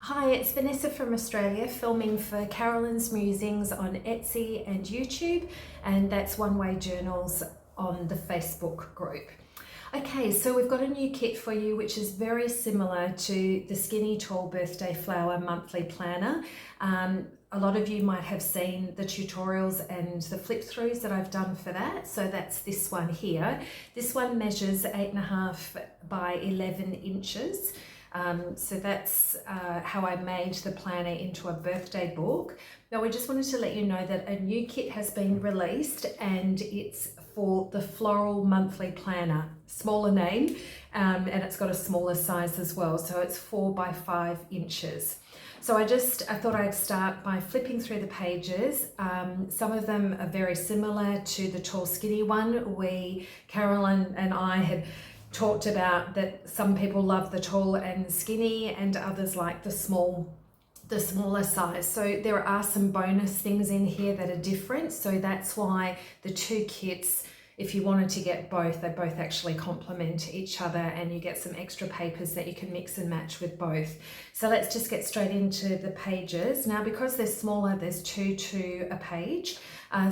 Hi, it's Vanessa from Australia, filming for Carolyn's Musings on Etsy and YouTube, and that's One Way Journals on the Facebook group. Okay, so we've got a new kit for you which is very similar to the Skinny Tall Birthday Flower Monthly Planner. A lot of you might have seen the tutorials and the flip throughs that I've done for that. So that's this one here. This one measures 8.5 by 11 inches. So that's how I made the planner into a birthday book. Now we just wanted to let you know that a new kit has been released and it's for the Floral Monthly Planner, smaller name, and it's got a smaller size as well. So it's 4 by 5 inches. So I thought I'd start by flipping through the pages. Some of them are very similar to the tall skinny one. Carolyn and I had talked about that some people love the tall and skinny and others like the smaller size. So there are some bonus things in here that are different. So that's why the two kits, if you wanted to get both, they both actually complement each other and you get some extra papers that you can mix and match with both. So let's just get straight into the pages. Now, because they're smaller, there's two to a page.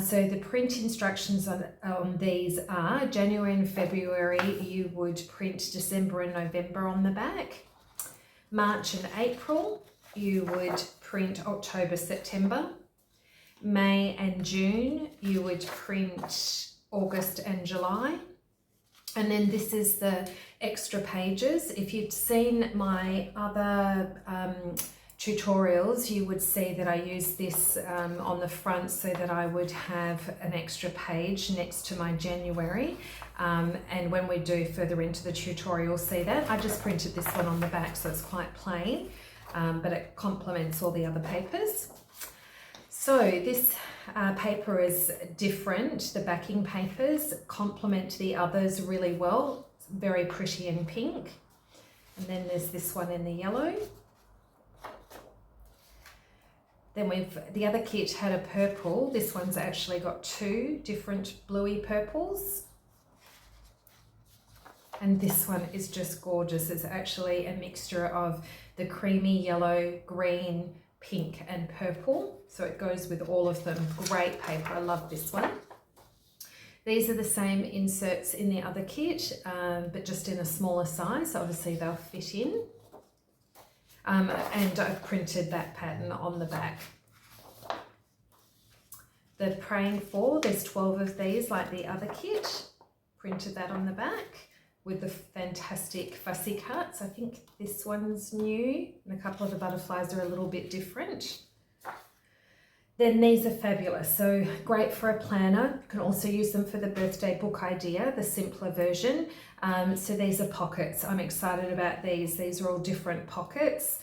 So the print instructions on these are January and February, you would print December and November on the back. March and April, you would print October, September. May and June, you would print August and July. And then this is the extra pages. If you'd seen my other tutorials, you would see that I use this on the front so that I would have an extra page next to my January. And when we do further into the tutorial, see that. I just printed this one on the back, so it's quite plain, but it complements all the other papers. So this paper is different. The backing papers complement the others really well. It's very pretty in pink. And then there's this one in the yellow. Then the other kit had a purple. This one's actually got two different bluey purples. And this one is just gorgeous. It's actually a mixture of the creamy yellow, green, pink and purple. So it goes with all of them. Great paper. I love this one. These are the same inserts in the other kit, but just in a smaller size. So obviously they'll fit in. And I've printed that pattern on the back. The Praying For, there's 12 of these like the other kit. Printed that on the back with the fantastic fussy cuts. I think this one's new and a couple of the butterflies are a little bit different. Then these are fabulous, so great for a planner. You can also use them for the birthday book idea, the simpler version. So these are pockets. I'm excited about these. These are all different pockets.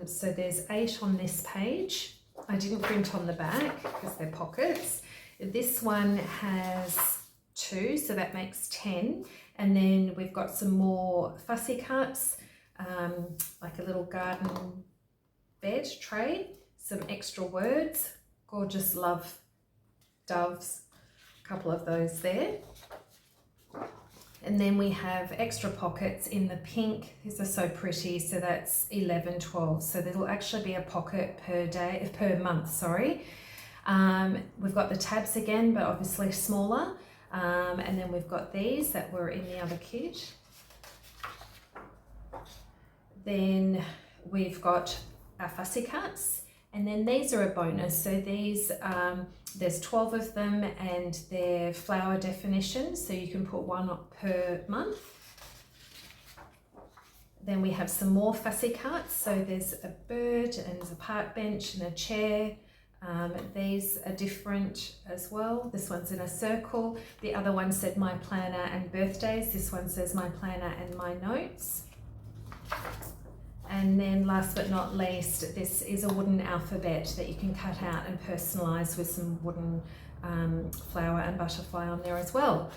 So there's 8 on this page. I didn't print on the back because they're pockets. This one has 2, so that makes 10. And then we've got some more fussy cuts, like a little garden bed tray, some extra words, gorgeous love doves, a couple of those there. And then we have extra pockets in the pink. These are so pretty. So that's 11, 12. So there'll actually be a pocket per month, sorry. We've got the tabs again, but obviously smaller. And then we've got these that were in the other kit. Then we've got our fussy cuts. And then these are a bonus. So these, there's 12 of them and they're flower definitions. So you can put one per month. Then we have some more fussy cuts. So there's a bird and there's a park bench and a chair. These are different as well. This one's in a circle. The other one said my planner and birthdays. This one says my planner and my notes. And then last but not least, this is a wooden alphabet that you can cut out and personalize with some wooden flower and butterfly on there as well.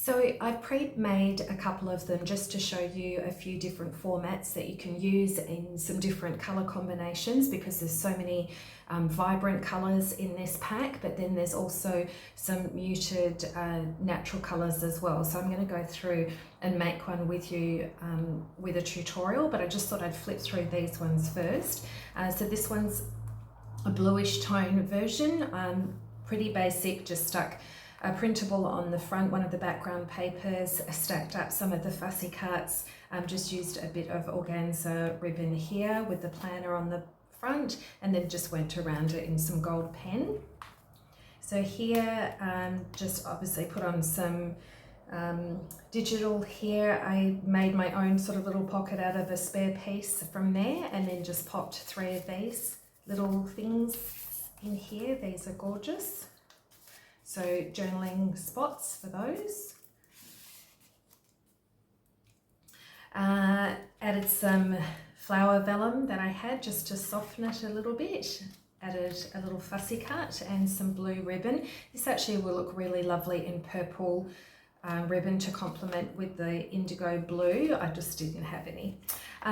So I pre-made a couple of them just to show you a few different formats that you can use in some different color combinations, because there's so many vibrant colors in this pack, but then there's also some muted natural colors as well. So I'm going to go through and make one with you with a tutorial, but I just thought I'd flip through these ones first. So this one's a bluish tone version, pretty basic, just stuck a printable on the front, one of the background papers, stacked up some of the fussy cuts, just used a bit of organza ribbon here with the planner on the front, and then just went around it in some gold pen. So here, just obviously put on some digital here. I made my own sort of little pocket out of a spare piece from there, and then just popped 3 of these little things in here. These are gorgeous. So journaling spots for those. Added some flower vellum that I had just to soften it a little bit. Added a little fussy cut and some blue ribbon. This actually will look really lovely in purple ribbon to complement with the indigo blue. I just didn't have any.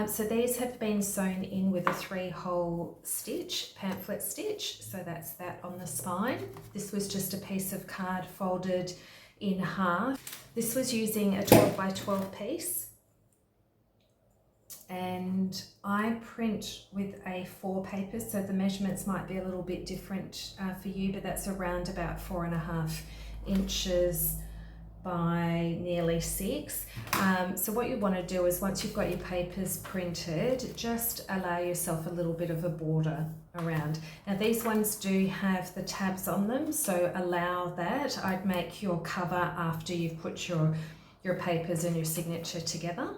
So these have been sewn in with a 3-hole stitch, pamphlet stitch. So that's that on the spine. This was just a piece of card folded in half. This was using a 12 by 12 piece. And I print with A4 paper, so the measurements might be a little bit different for you, but that's around about 4.5 inches by nearly 6. So what you want to do is, once you've got your papers printed, just allow yourself a little bit of a border around. Now these ones do have the tabs on them, so allow that. I'd make your cover after you've put your papers and your signature together.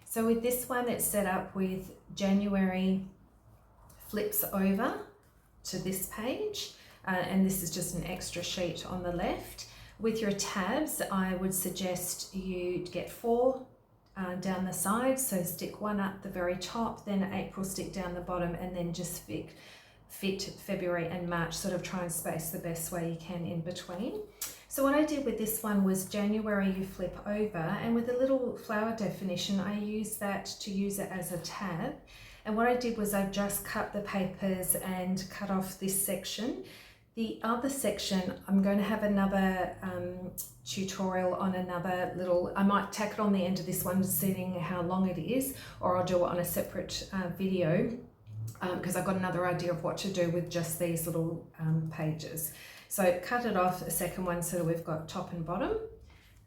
So with this one, it's set up with January flips over to this page, and this is just an extra sheet on the left. With your tabs, I would suggest you get 4 down the side, so stick 1 up the very top, then April stick down the bottom, and then just fit February and March, sort of try and space the best way you can in between. So what I did with this one was January you flip over, and with a little flower definition I used that to use it as a tab. And what I did was I just cut the papers and cut off this section. The other section, I'm going to have another tutorial on another little, I might tack it on the end of this one, seeing how long it is, or I'll do it on a separate video, because I've got another idea of what to do with just these little pages. So cut it off, a second one, so that we've got top and bottom.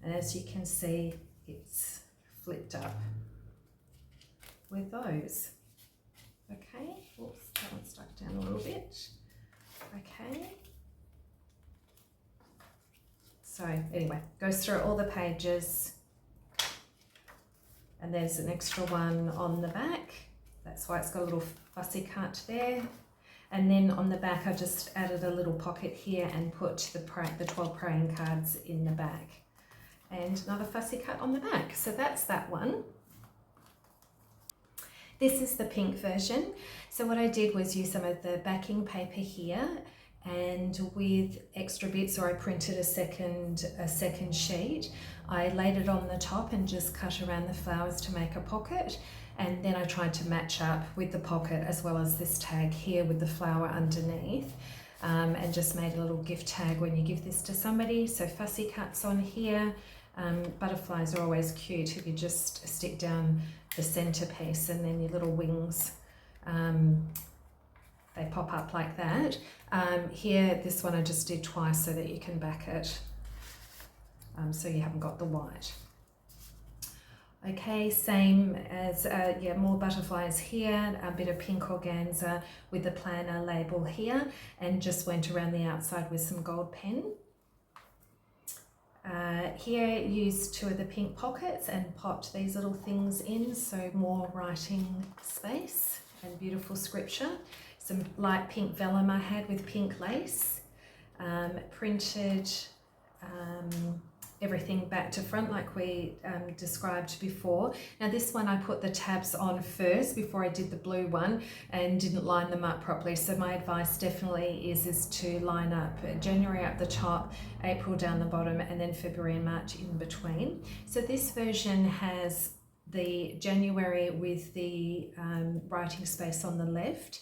And as you can see, it's flipped up with those. Okay, oops, that one stuck down a little bit. Okay. So anyway, goes through all the pages, and there's an extra one on the back. That's why it's got a little fussy cut there. And then on the back, I just added a little pocket here and put the 12 praying cards in the back. And another fussy cut on the back. So that's that one. This is the pink version. So what I did was use some of the backing paper here, and with extra bits, or I printed a second sheet, I laid it on the top and just cut around the flowers to make a pocket. And then I tried to match up with the pocket as well as this tag here with the flower underneath, and just made a little gift tag when you give this to somebody. So fussy cuts on here. Butterflies are always cute if you just stick down the centerpiece, and then your little wings, they pop up like that. Here, this one I just did twice so that you can back it, so you haven't got the white. Okay, same as, yeah, more butterflies here, a bit of pink organza with the planner label here, and just went around the outside with some gold pen. Here used 2 of the pink pockets and popped these little things in, so more writing space and beautiful scripture. Some light pink vellum I had with pink lace. Printed everything back to front like we described before. Now this one I put the tabs on first before I did the blue one and didn't line them up properly. So my advice definitely is to line up January up the top, April down the bottom, and then February and March in between. So this version has the January with the writing space on the left.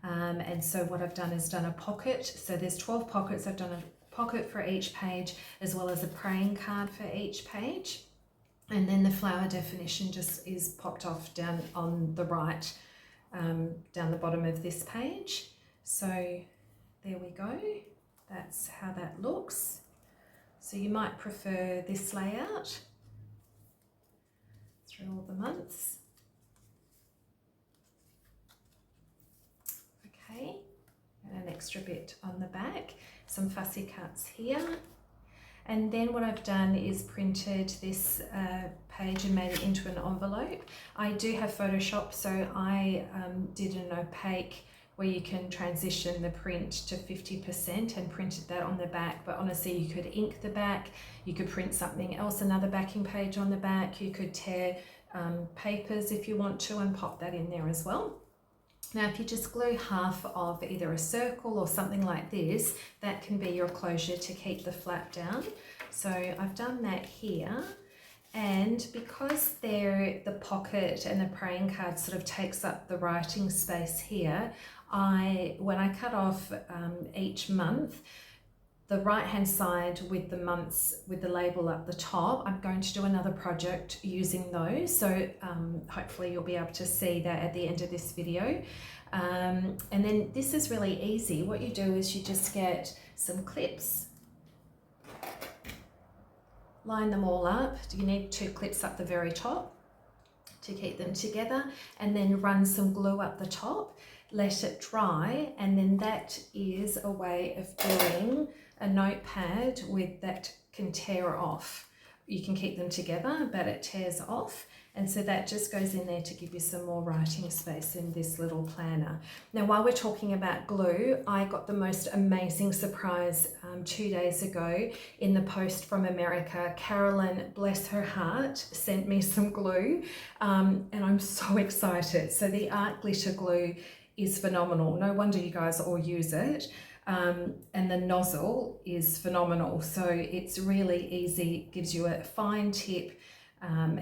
And so what I've done is done a pocket. So there's 12 pockets. I've done a pocket for each page as well as a praying card for each page, and then the flower definition just is popped off down on the right, down the bottom of this page. So there we go, that's how that looks. So you might prefer this layout through all the months. Okay, and an extra bit on the back, some fussy cuts here. And then what I've done is printed this page and made it into an envelope. I do have Photoshop, so I did an opaque where you can transition the print to 50% and printed that on the back. But honestly, you could ink the back, you could print something else, another backing page on the back, you could tear papers if you want to and pop that in there as well. Now, if you just glue half of either a circle or something like this, that can be your closure to keep the flap down. So I've done that here. And because the pocket and the praying card sort of takes up the writing space here, when I cut off each month, the right hand side with the months with the label up the top, I'm going to do another project using those. So hopefully you'll be able to see that at the end of this video. And then this is really easy. What you do is you just get some clips, line them all up. You need 2 clips up the very top to keep them together, and then run some glue up the top, let it dry, and then that is a way of doing a notepad that can tear off. You can keep them together, but it tears off. And so that just goes in there to give you some more writing space in this little planner. Now, while we're talking about glue, I got the most amazing surprise 2 days ago in the post from America. Carolyn, bless her heart, sent me some glue, and I'm so excited. So the art glitter glue is phenomenal. No wonder you guys all use it. And the nozzle is phenomenal. So it's really easy, gives you a fine tip.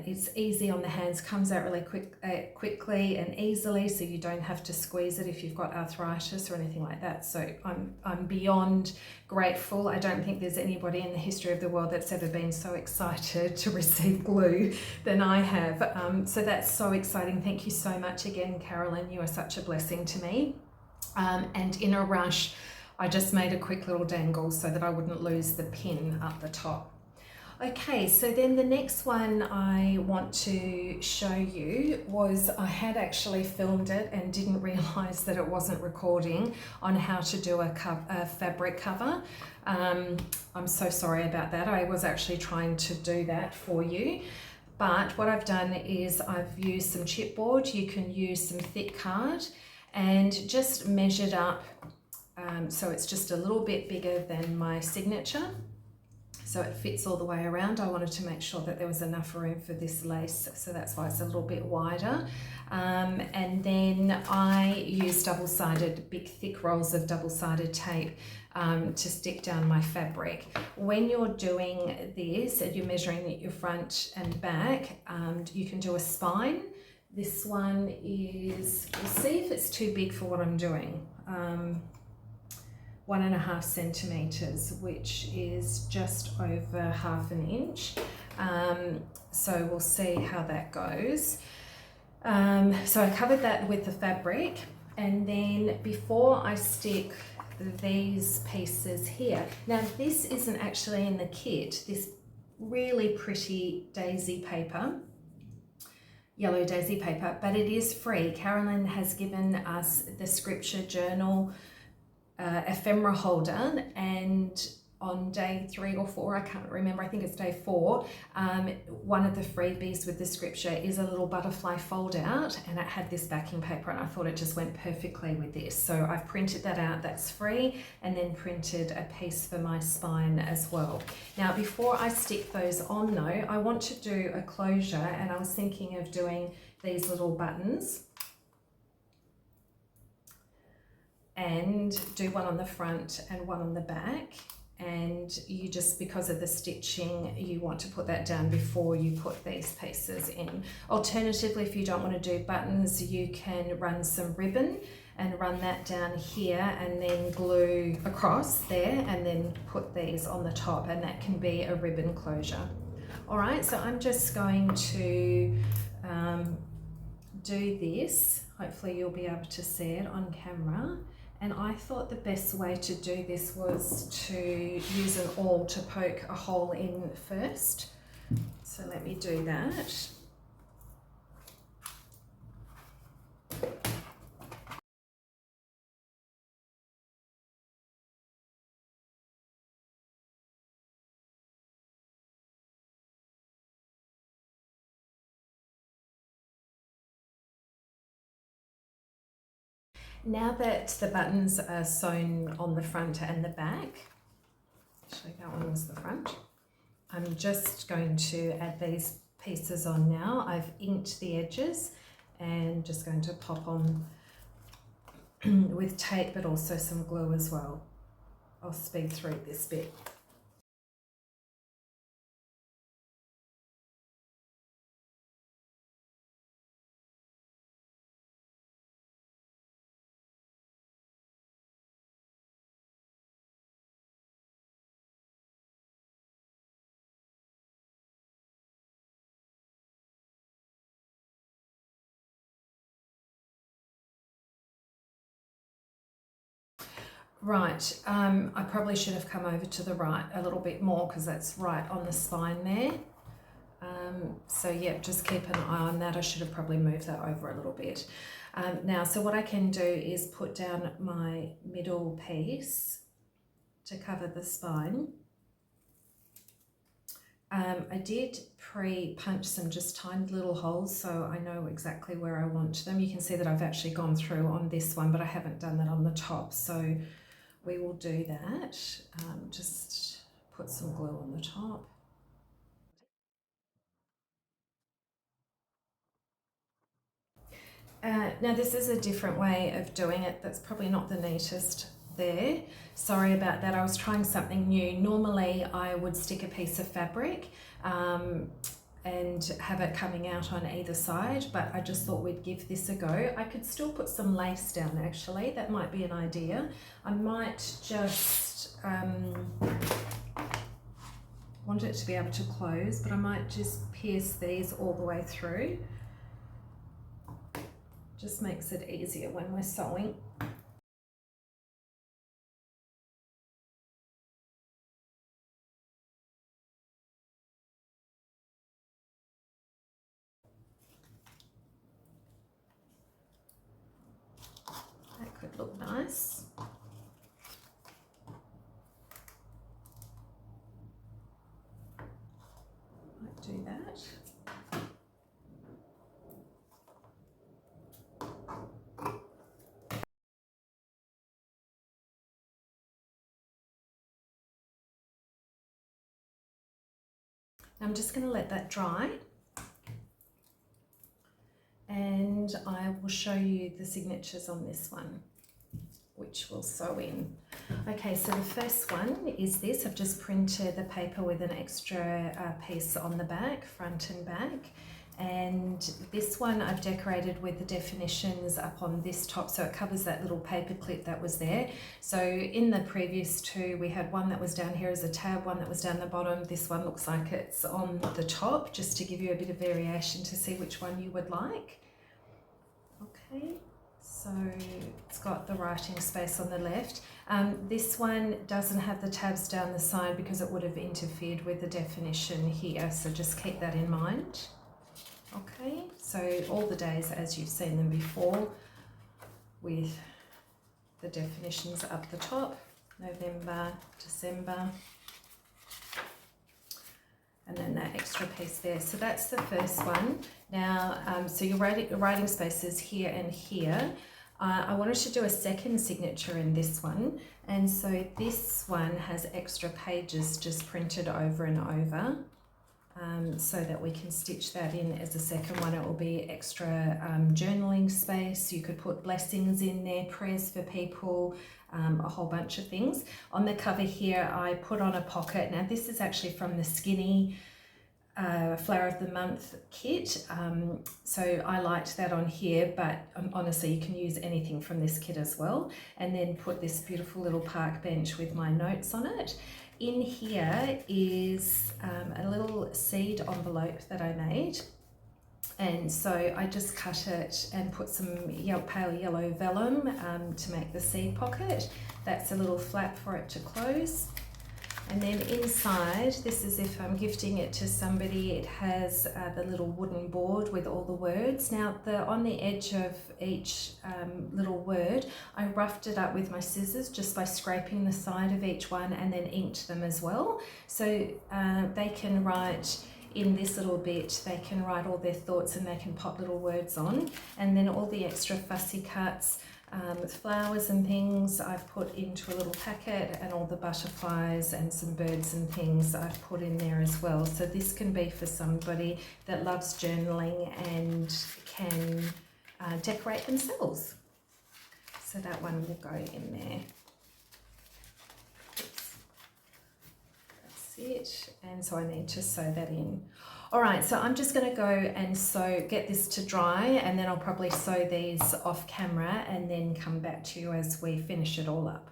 It's easy on the hands, comes out really quickly and easily, so you don't have to squeeze it if you've got arthritis or anything like that. So I'm beyond grateful. I don't think there's anybody in the history of the world that's ever been so excited to receive glue than I have. So that's so exciting. Thank you so much again, Carolyn. You are such a blessing to me. And in a rush, I just made a quick little dangle so that I wouldn't lose the pin up the top. Okay, so then the next one I want to show you was, I had actually filmed it and didn't realise that it wasn't recording, on how to do a fabric cover. I'm so sorry about that. I was actually trying to do that for you. But what I've done is I've used some chipboard. You can use some thick card and just measured up. So it's just a little bit bigger than my signature. So it fits all the way around. I wanted to make sure that there was enough room for this lace, so that's why it's a little bit wider. And then I used big thick rolls of double-sided tape to stick down my fabric. When you're doing this and you're measuring your front and back, you can do a spine. This one is, we'll see if it's too big for what I'm doing. 1.5 centimeters, which is just over 1/2 inch. So we'll see how that goes. So I covered that with the fabric, and then before I stick these pieces here, now this isn't actually in the kit, this really pretty daisy paper, yellow daisy paper, but it is free. Carolyn has given us the scripture journal ephemera holder, and on day 3 or 4, I can't remember, I think it's day 4, one of the freebies with the scripture is a little butterfly fold out, and it had this backing paper, and I thought it just went perfectly with this. So I've printed that out, that's free, and then printed a piece for my spine as well. Now before I stick those on though, I want to do a closure, and I was thinking of doing these little buttons and do one on the front and one on the back. And you just, because of the stitching, you want to put that down before you put these pieces in. Alternatively, if you don't want to do buttons, you can run some ribbon and run that down here and then glue across there and then put these on the top, and that can be a ribbon closure. All right, so I'm just going to do this. Hopefully you'll be able to see it on camera. And I thought the best way to do this was to use an awl to poke a hole in first. So let me do that. Now that the buttons are sewn on the front and the back, actually that one was the front, I'm just going to add these pieces on now. I've inked the edges and just going to pop on with tape, but also some glue as well. I'll speed through this bit. Right, I probably should have come over to the right a little bit more because that's right on the spine there. So yeah, just keep an eye on that. I should have probably moved that over a little bit. Now, so what I can do is put down my middle piece to cover the spine. I did pre-punch some just tiny little holes, so I know exactly where I want them. You can see that I've actually gone through on this one, but I haven't done that on the top, so we will do that. Just put some glue on the top. Now this is a different way of doing it that's probably not the neatest there. Sorry about that, I was trying something new. Normally I would stick a piece of fabric and have it coming out on either side, but I just thought we'd give this a go. I could still put some lace down actually, that might be an idea. I might just want it to be able to close, but I might just pierce these all the way through. Just makes it easier when we're sewing. That could look nice. Might do that. I'm just going to let that dry and I will show you the signatures on this one, which we'll sew in. Okay, so the first one is this. I've just printed the paper with an extra piece on the back, front and back. And this one I've decorated with the definitions up on this top, so it covers that little paper clip that was there. So in the previous two, we had one that was down here as a tab, one that was down the bottom. This one looks like it's on the top, just to give you a bit of variation to see which one you would like. Okay, so it's got the writing space on the left. This one doesn't have the tabs down the side because it would have interfered with the definition here, so just keep that in mind. Okay, so all the days as you've seen them before, with the definitions up the top, November, December, and then that extra piece there. So that's the first one. Now, so your writing space is here and here. I wanted to do a second signature in this one, and so this one has extra pages just printed over and over, so that we can stitch that in as a second one. It will be extra journaling space. You could put blessings in there, prayers for people, a whole bunch of things. On the cover here, I put on a pocket. Now this is actually from the Skinny Flower of the Month kit, so I liked that on here, but honestly you can use anything from this kit as well. And then put this beautiful little park bench with my notes on it. In here is a little seed envelope that I made, and so I just cut it and put some pale yellow vellum to make the seed pocket. That's a little flap for it to close. And then inside, this is if I'm gifting it to somebody, it has the little wooden board with all the words. Now, on the edge of each little word, I roughed it up with my scissors just by scraping the side of each one, and then inked them as well. So they can write in this little bit, they can write all their thoughts and they can pop little words on. And then all the extra fussy cuts with flowers and things I've put into a little packet, and all the butterflies and some birds and things I've put in there as well. So this can be for somebody that loves journaling and can decorate themselves. So that one will go in there. Oops. That's it. And so I need to sew that in. All right, so I'm just going to go and get this to dry, and then I'll probably sew these off camera and then come back to you as we finish it all up.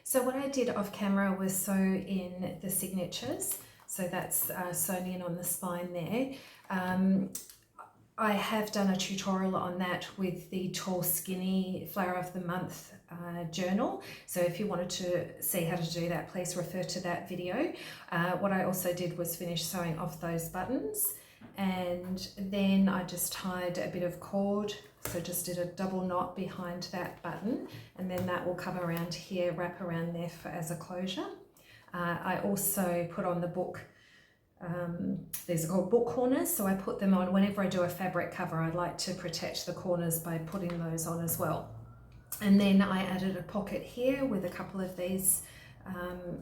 So what I did off camera was sew in the signatures. So that's sewn in on the spine there. I have done a tutorial on that with the Tall Skinny Flower of the Month journal. So if you wanted to see how to do that, please refer to that video. What I also did was finish sewing off those buttons, and then I just tied a bit of cord. So just did a double knot behind that button, and then that will come around here, wrap around there as a closure. I also put on the book. These are called book corners, so I put them on whenever I do a fabric cover. I like to protect the corners by putting those on as well. And then I added a pocket here with a couple of these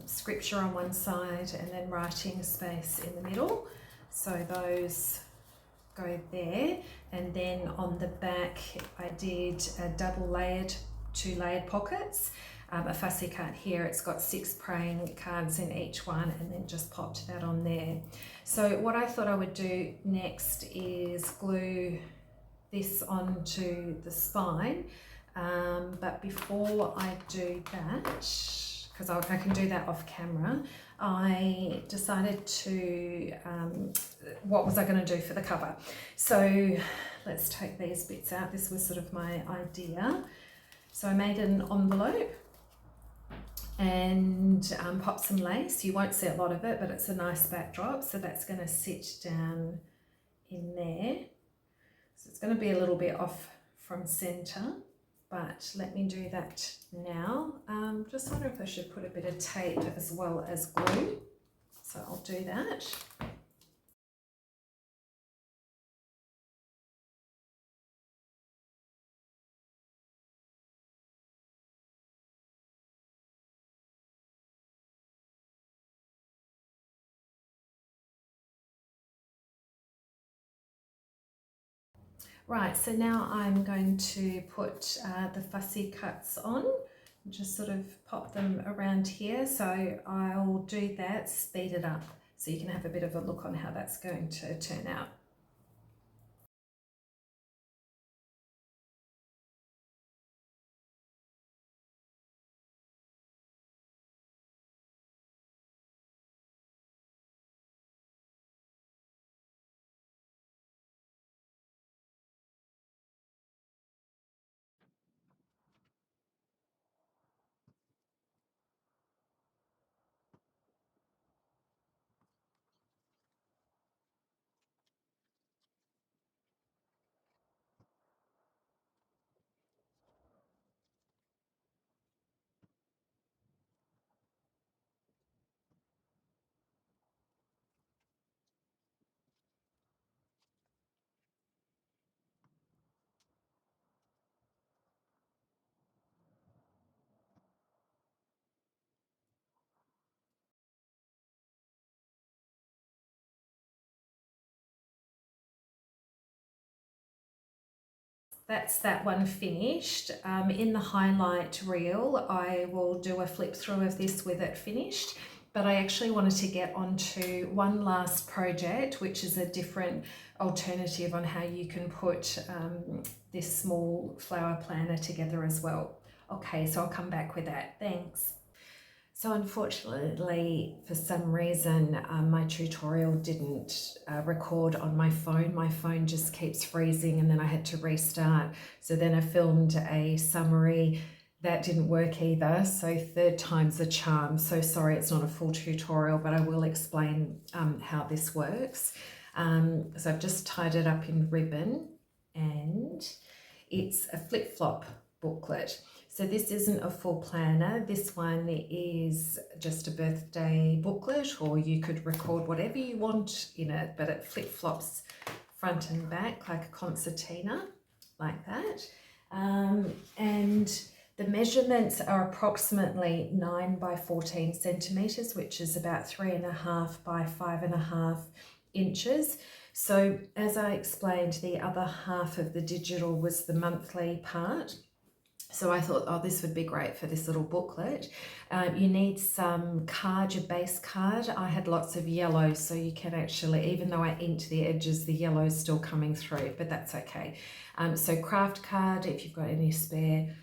scripture on one side, and then writing space in the middle. So those go there. And then on the back I did a double layered, 2 layered pockets. A fussy cut here, it's got 6 praying cards in each one, and then just popped that on there. So what I thought I would do next is glue this onto the spine, but before I do that, because I can do that off camera, I decided to, what was I going to do for the cover? So let's take these bits out. This was sort of my idea. So I made an envelope and pop some lace. You won't see a lot of it, but it's a nice backdrop. So that's going to sit down in there. So it's going to be a little bit off from center, but let me do that now. Just wonder if I should put a bit of tape as well as glue. So I'll do that. Right, so now I'm going to put the fussy cuts on, just sort of pop them around here. So I'll do that, speed it up, so you can have a bit of a look on how that's going to turn out. that's that one finished. In the highlight reel, I will do a flip through of this with it finished, but I actually wanted to get onto one last project, which is a different alternative on how you can put this small flower planner together as well. Okay, so I'll come back with that. Thanks. So unfortunately, for some reason, my tutorial didn't record on my phone. My phone just keeps freezing and then I had to restart. So then I filmed a summary. That didn't work either. So third time's the charm. So sorry, it's not a full tutorial, but I will explain how this works. So I've just tied it up in ribbon and it's a flip-flop booklet. So this isn't a full planner. This one is just a birthday booklet, or you could record whatever you want in it, but it flip-flops front and back like a concertina, like that. And the measurements are approximately 9 by 14 centimeters, which is about 3.5 by 5.5 inches. So as I explained, the other half of the digital was the monthly part. So I thought, oh, this would be great for this little booklet. You need some card, your base card. I had lots of yellow, so you can actually, even though I inked the edges, the yellow is still coming through, but that's okay. So craft card, if you've got any spare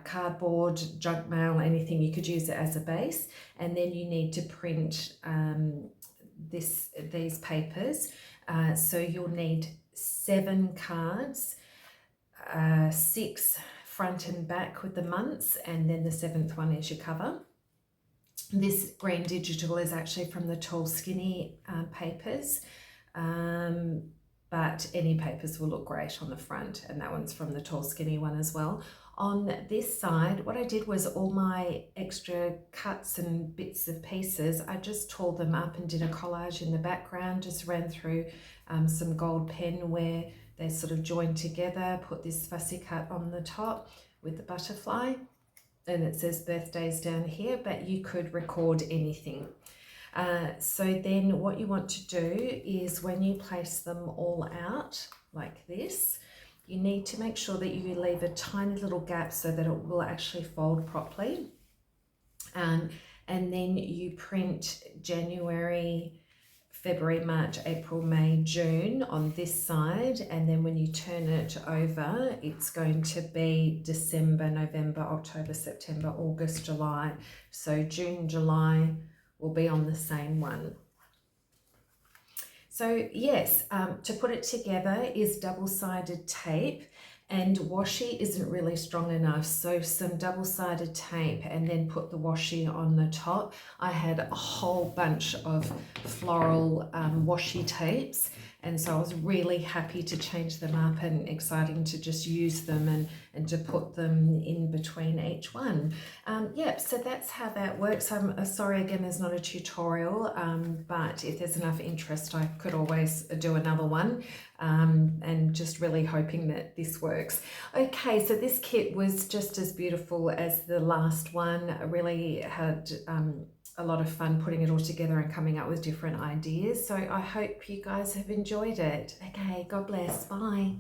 cardboard, junk mail, anything, you could use it as a base. And then you need to print these papers. So you'll need 7 cards, 6 front and back with the months, and then the 7th one is your cover. This green digital is actually from the Tall Skinny papers, but any papers will look great on the front, and that one's from the Tall Skinny one as well. On this side, what I did was all my extra cuts and bits of pieces, I just tore them up and did a collage in the background, just ran through some gold pen where they sort of joined together, put this fussy cut on the top with the butterfly, and it says birthdays down here, but you could record anything. So then what you want to do is when you place them all out like this, you need to make sure that you leave a tiny little gap so that it will actually fold properly. And then you print January, February, March, April, May, June on this side, and then when you turn it over, it's going to be December, November, October, September, August, July. So June, July will be on the same one. So yes, to put it together is double-sided tape, and washi isn't really strong enough, so some double-sided tape and then put the washi on the top. I had a whole bunch of floral washi tapes, and so I was really happy to change them up and exciting to just use them and to put them in between each one. Yep, so that's how that works. I'm sorry again there's not a tutorial, but if there's enough interest I could always do another one, and just really hoping that this works. Okay, so this kit was just as beautiful as the last one. I really had a lot of fun putting it all together and coming up with different ideas. So I hope you guys have enjoyed it. Okay, God bless. Bye.